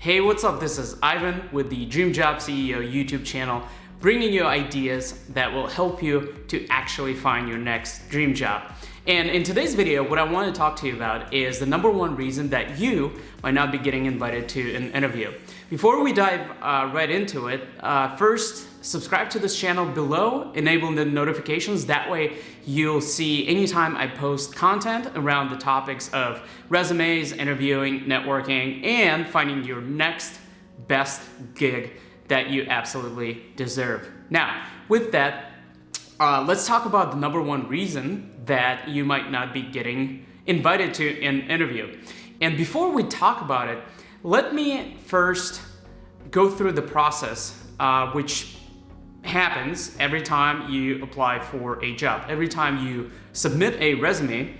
Hey, what's up? This is Ivan with the Dream Job CEO YouTube channel, bringing you ideas that will help you to actually find your next dream job. And in today's video, what I want to talk to you about is the number one reason that you might not be getting invited to an interview. Before we dive right into it, first, subscribe to this channel below, enable the notifications. That way you'll see anytime I post content around the topics of resumes, interviewing, networking, and finding your next best gig that you absolutely deserve. Now, with that, let's talk about the number one reason that you might not be getting invited to an interview. And before we talk about it, let me first go through the process, which happens every time you apply for a job. Every time you submit a resume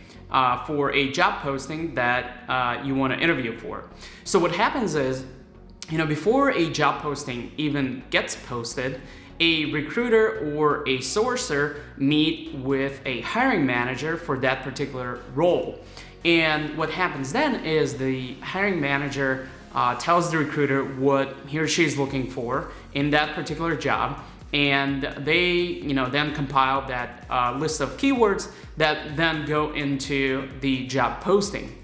for a job posting that you want to interview for. So what happens is, before a job posting even gets posted, a recruiter or a sourcer meet with a hiring manager for that particular role. And what happens then is the hiring manager tells the recruiter what he or she is looking for in that particular job, and they then compile that list of keywords that then go into the job posting.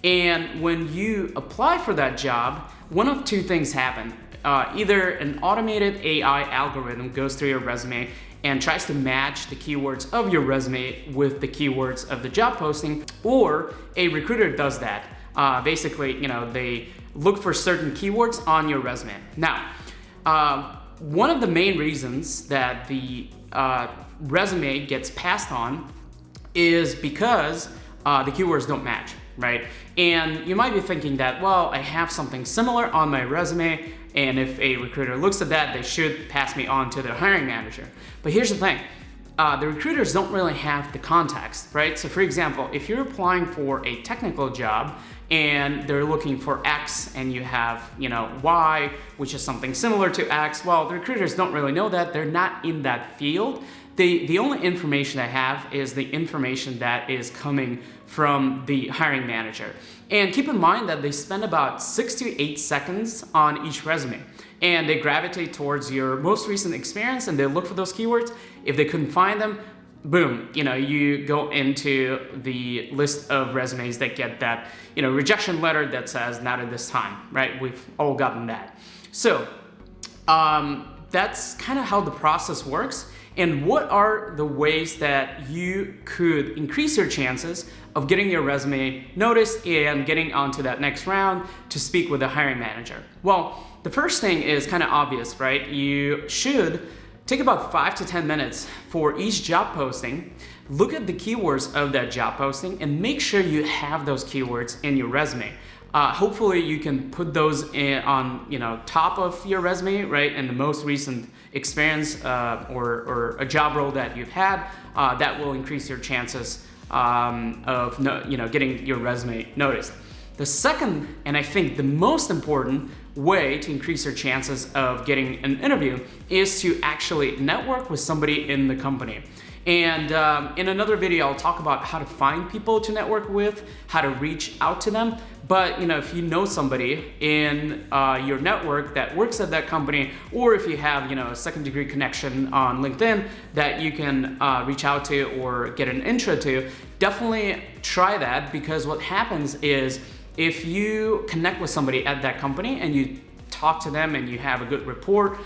And when you apply for that job, one of two things happen. Either an automated AI algorithm goes through your resume and tries to match the keywords of your resume with the keywords of the job posting, or a recruiter does that. Basically, they look for certain keywords on your resume. Now, one of the main reasons that the resume gets passed on is because the keywords don't match, right? And you might be thinking that, well, I have something similar on my resume, and if a recruiter looks at that, they should pass me on to the hiring manager. But here's the thing. The recruiters don't really have the context, right? So for example, if you're applying for a technical job and they're looking for X and you have, Y, which is something similar to X, well, the recruiters don't really know that. They're not in that field. The only information I have is the information that is coming from the hiring manager. And keep in mind that they spend about 6 to 8 seconds on each resume. And they gravitate towards your most recent experience and they look for those keywords. If they couldn't find them, boom, you go into the list of resumes that get that, rejection letter that says not at this time, right? We've all gotten that. So that's kind of how the process works. And what are the ways that you could increase your chances of getting your resume noticed and getting onto that next round to speak with the hiring manager? Well, the first thing is kind of obvious, right? You should take about 5 to 10 minutes for each job posting, look at the keywords of that job posting, and make sure you have those keywords in your resume. Hopefully you can put those on top of your resume, right? And the most recent experience or a job role that you've had, that will increase your chances of getting your resume noticed. The second, and I think the most important way to increase your chances of getting an interview is to actually network with somebody in the company. And in another video, I'll talk about how to find people to network with, how to reach out to them. But if you know somebody in your network that works at that company, or if you have a second-degree connection on LinkedIn that you can reach out to or get an intro to, definitely try that, because what happens is if you connect with somebody at that company and you talk to them and you have a good rapport,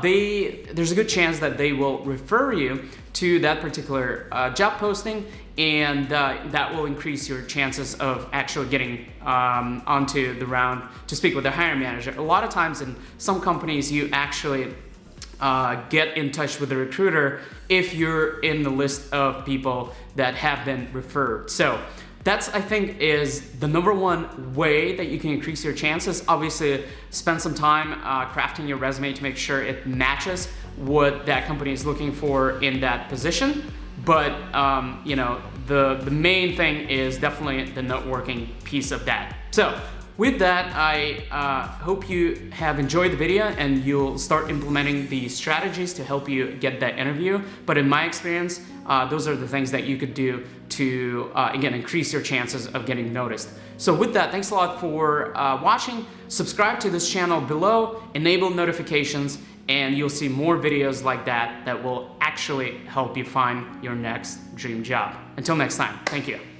there's a good chance that they will refer you to that particular job posting, and that will increase your chances of actually getting onto the round to speak with the hiring manager. A lot of times in some companies, you actually get in touch with the recruiter if you're in the list of people that have been referred. So that's, I think, is the number one way that you can increase your chances. Obviously, spend some time crafting your resume to make sure it matches what that company is looking for in that position. But the main thing is definitely the networking piece of that. So with that, I hope you have enjoyed the video and you'll start implementing the strategies to help you get that interview. But in my experience, those are the things that you could do to, again, increase your chances of getting noticed. So with that, thanks a lot for watching. Subscribe to this channel below, enable notifications, and you'll see more videos like that that will actually help you find your next dream job. Until next time, thank you.